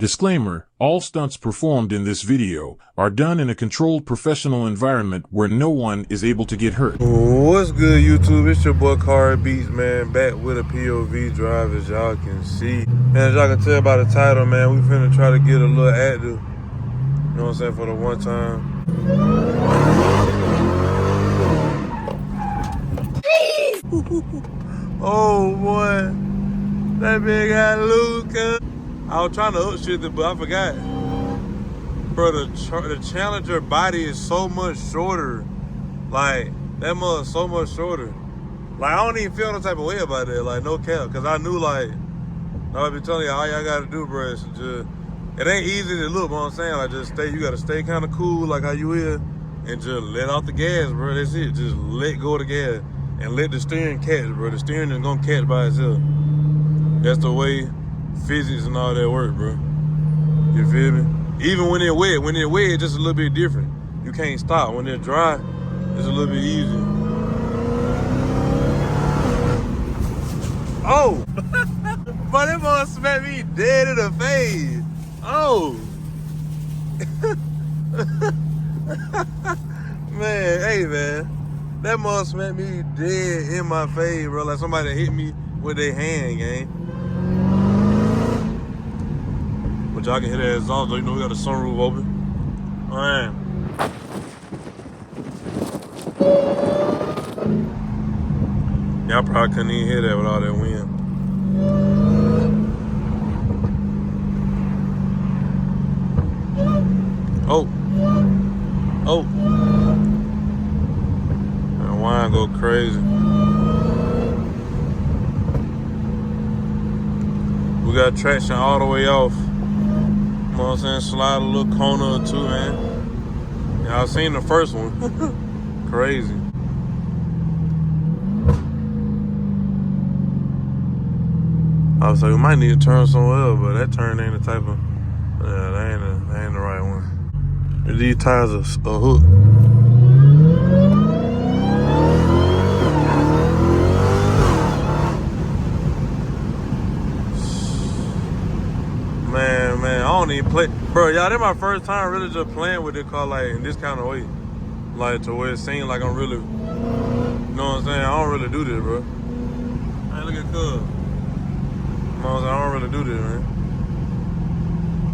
Disclaimer, all stunts performed in this video are done in a controlled professional environment where no one is able to get hurt. What's good, YouTube? It's your boy Car Beats, man, back with a POV drive, as y'all can see. And as y'all can tell by the title, man, we finna try to get a little active, you know what I'm saying, for the one time. Oh boy, that big guy Luca. I was trying to upshift it, but I forgot. Bro, the Challenger body is so much shorter. Like, that mug is so much shorter. Like, I don't even feel no type of way about that. Like, no cap. Because I knew, like, I'll be telling you, all y'all got to do, bro, is just, it ain't easy to look, you know what I'm saying? Like, just stay, you got to stay kind of cool, like how you is, and just let off the gas, bro. That's it. Just let go of the gas and let the steering catch, bro. The steering is going to catch by itself. That's the way physics and all that work, bro. You feel me? Even when they're wet, it's just a little bit different. You can't stop. When they're dry, it's a little bit easier. Oh! But that mother smacked me dead in the face. Oh! Man, hey man. That mother smacked me dead in my face, bro. Like somebody hit me with their hand, gang. But y'all can hear that exhaust, though. You know we got the sunroof open. Man. Y'all probably couldn't even hear that with all that wind. Oh. Oh. That wine go crazy. We got traction all the way off. You know what I'm saying? Slide a little corner or two, man. Y'all seen the first one. Crazy. I was like, we might need to turn somewhere else, but that turn ain't the type of, yeah, that ain't the right one. These tires are a hook. Man, I don't even play. Bro, y'all, that's my first time really just playing with this car, like, in this kind of way. Like, to where it seems like I'm really, you know what I'm saying? I don't really do this, bro. Hey, look at Cub. You know what I'm saying? I don't really do this, man.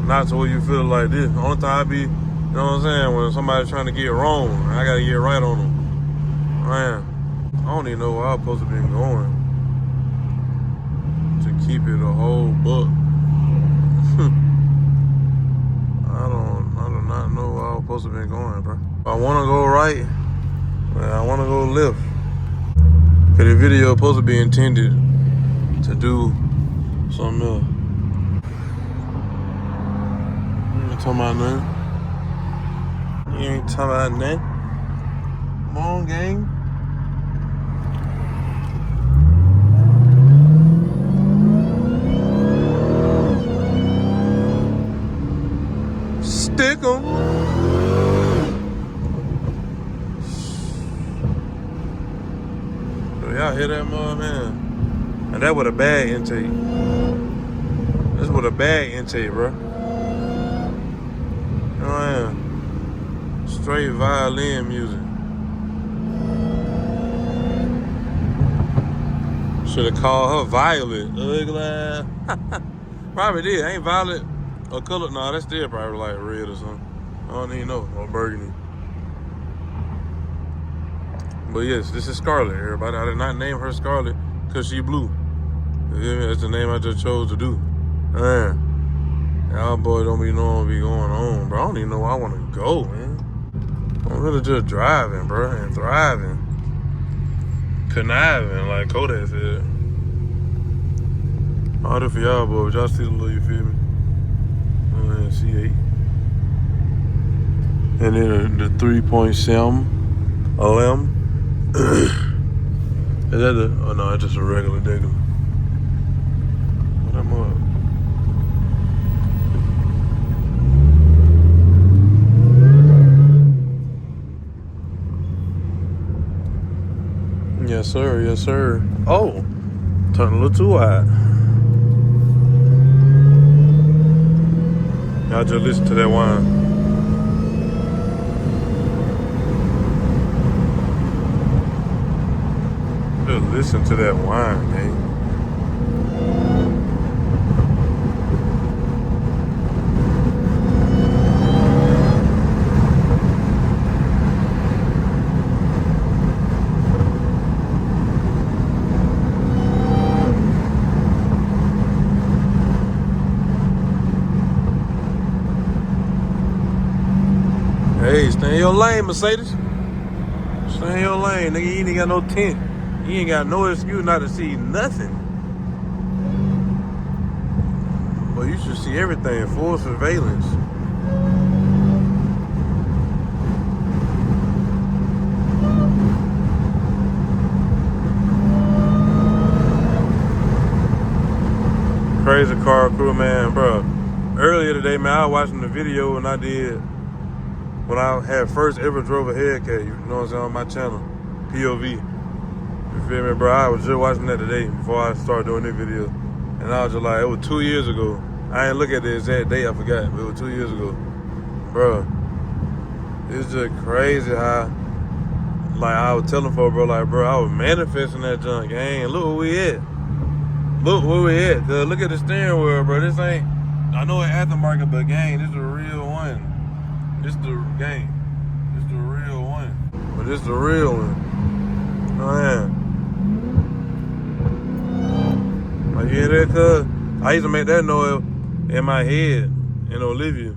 Not to where you feel like this. The only time I be, you know what I'm saying, when somebody's trying to get wrong, I gotta get right on them. Man, I don't even know where I'm supposed to be going to keep it a whole buck. I do not know where I'm supposed to be going, bro. If I want to go right, I want to go left. Cause the video is supposed to be intended to do something else. You ain't talking about nothing. You ain't talking about nothing. Come on, gang. Stick 'em. Y'all hear that, man? And that with a bag intake. This with a bag intake, bro. You know what I mean? Straight violin music. Should have called her Violet. Ugly. Probably did. Ain't Violet a color? No, that's still probably like red or something. I don't even know. Or burgundy. But yes, this is Scarlet, everybody. I did not name her Scarlet because she blue. You feel me? That's the name I just chose to do. Man, y'all boy don't be knowing what be going on, bro. I don't even know where I want to go, man. I'm really just driving, bro, and thriving. Conniving, like Kodak said. All that for y'all, boy, but y'all see the little, you feel me? C8. And then the 3.7 LM. Is that the, oh no, it's just a regular digger. What am I? Yes, sir, yes, sir. Oh, turn a little too wide. I just listen to that wine. Just listen to that wine, man. Hey, stay in your lane, Mercedes. Stay in your lane, nigga. You ain't got no tint. You ain't got no excuse not to see nothing. Well, you should see everything. Full surveillance. Crazy car crew, man, bro. Earlier today, man, I was watching the video and I did when I had first ever drove a Hellcat, you know what I'm saying, on my channel, POV. You feel me, bro? I was just watching that today before I started doing this video. And I was just like, it was 2 years ago. I ain't look at the exact day, I forgot, but it was 2 years ago. Bro, it's just crazy how, like, I was telling folks, bro, like, bro, I was manifesting that junk, gang. Look where we at. Look where we at. Cause look at the steering wheel, bro. This ain't, I know it's aftermarket, but gang, this is the real one. This the game. This the real one. But this the real one. Oh yeah. Like, you hear that, cuz? I used to make that noise in my head in Olivia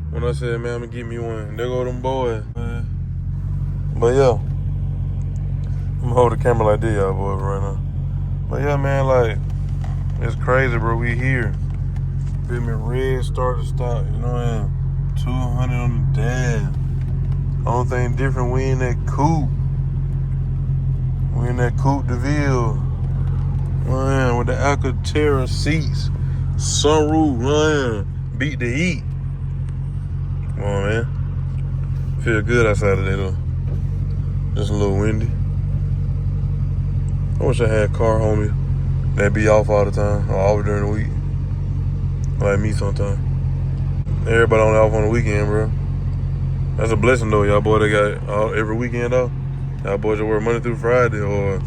when I said, man, I'm gonna give me one. There go them boys, man. But yeah, I'm gonna hold the camera like this, y'all boys, right now. But yeah, man, like, it's crazy, bro. We here. Feel me? Red start to stop, you know what I mean? 200 on the dash. Only thing different, we in that coupe. We in that Coupe de Ville. Man, with the Alcantara seats. Sunroof, man. Beat the heat. Come on, man. Feel good outside today, though. Just a little windy. I wish I had a car homie that'd be off all the time, or off during the week. Like me sometimes. Everybody only off on the weekend, bro. That's a blessing, though, y'all boy. They got every weekend off. Y'all boys just work Monday through Friday or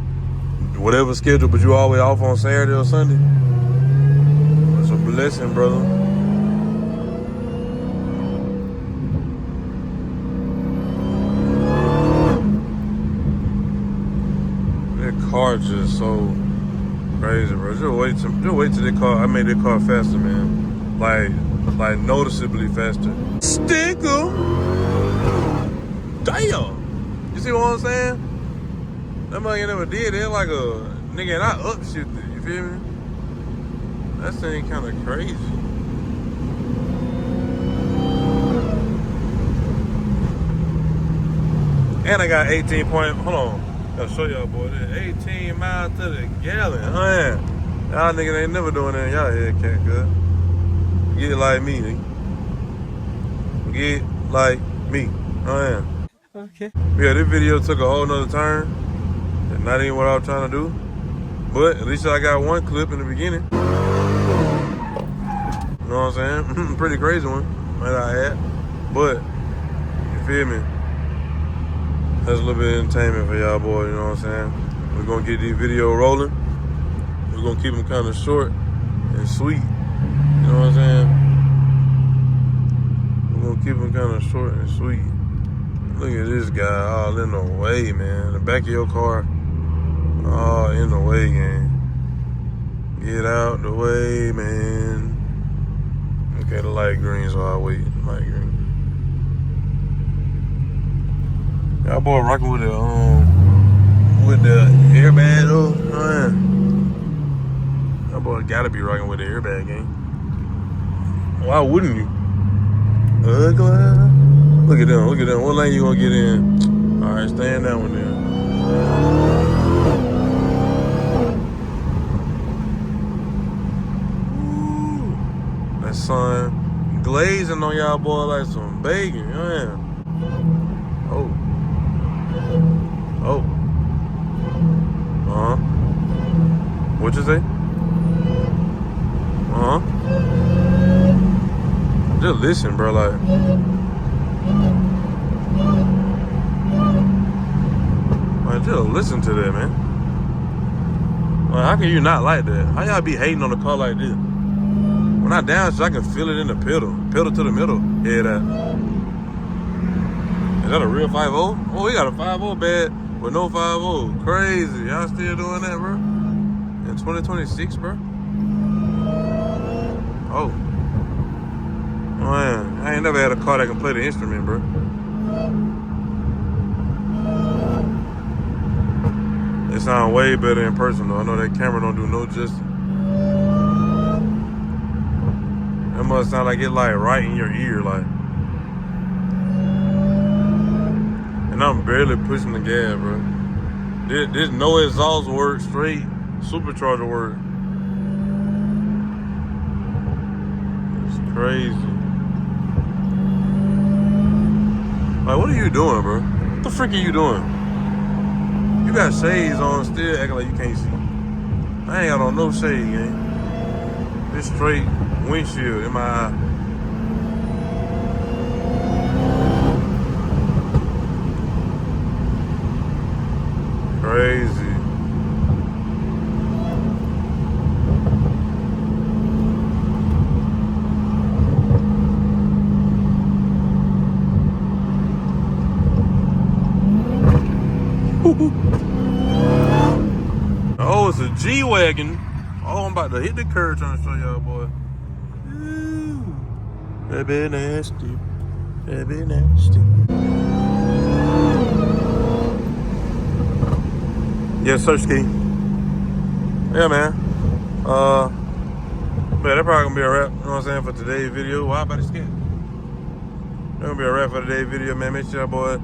whatever schedule, but you always off on Saturday or Sunday. It's a blessing, brother. That car just so crazy, bro. Just wait till I made that car faster, man. Like noticeably faster. Sticker. Damn. You see what I'm saying? That motherfucker never did it. Like a nigga and I upshifted. You feel me? That thing kind of crazy. And I got 18 point. Hold on. I'll show y'all, boy. This 18 miles to the gallon. Man, y'all niggas ain't never doing that in y'all Hellcat, cuz. Get like me, nigga. Get like me. Man. Okay. Yeah, this video took a whole nother turn. And not even what I was trying to do. But at least I got one clip in the beginning. You know what I'm saying? Pretty crazy one that I had. But, you feel me? That's a little bit of entertainment for y'all boys, you know what I'm saying? We're gonna get these videos rolling. We're gonna keep them kind of short and sweet. You know what I'm saying? We're gonna keep them kind of short and sweet. Look at this guy all in the way, man. The back of your car, all in the way, gang. Get out the way, man. Okay, the light green, so I'll wait. Light green. Y'all boy rocking with the airbag though, man. Y'all boy gotta be rocking with the airbag, gang. Why wouldn't you? Ugly. Look at them, look at them. What lane you gonna get in? All right, stay in that one then. Ooh, that sun glazing on y'all boy like some bacon, man. Oh. Oh. Uh-huh. What'd you say? Uh-huh. Just listen, bro. Like, just listen to that, man. Like, how can you not like that? How y'all be hating on a car like this? When I down, so I can feel it in the pedal to the middle. Yeah, that. Is that a real 5.0? Oh, we got a 5.0 bed with no 5.0. Crazy. Y'all still doing that, bro? In 2026, bro? Oh. Man, I ain't never had a car that can play the instrument, bro. It sound way better in person, though. I know that camera don't do no justice. That must sound like it like right in your ear, like. And I'm barely pushing the gas, bro. There's no exhaust work, straight supercharger work. It's crazy. Like, what are you doing, bro? What the frick are you doing? You got shades on, still acting like you can't see. I ain't got on no shade, gang. This straight windshield in my eye. Crazy. Oh, it's a G-Wagon. Oh, I'm about to hit the curb trying to show y'all, boy. Ooh. That be nasty. That be nasty. Yes, sir, Ski. Yeah, man. Man, that probably gonna be a wrap, you know what I'm saying, for today's video. Why about it, Ski? That's gonna be a wrap for today's video, man. Make sure, boy,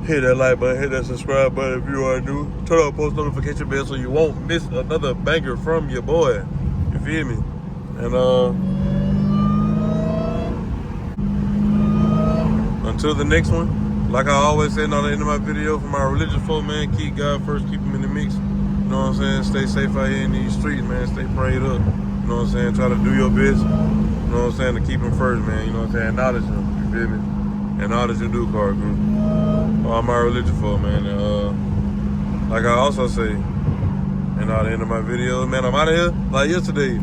hit that like button, hit that subscribe button if you are new. Turn on post notification bell so you won't miss another banger from your boy. You feel me? And until the next one, like I always say on the end of my video, for my religious folk, man, keep God first, keep him in the mix. You know what I'm saying? Stay safe out here in these streets, man. Stay prayed up. You know what I'm saying? Try to do your best. You know what I'm saying? To keep him first, man. You know what I'm saying? Acknowledge him. You feel me? Acknowledge your do car crew. All my religious folk, man. And like I also say, and at the end of my video, man, I'm out of here like yesterday.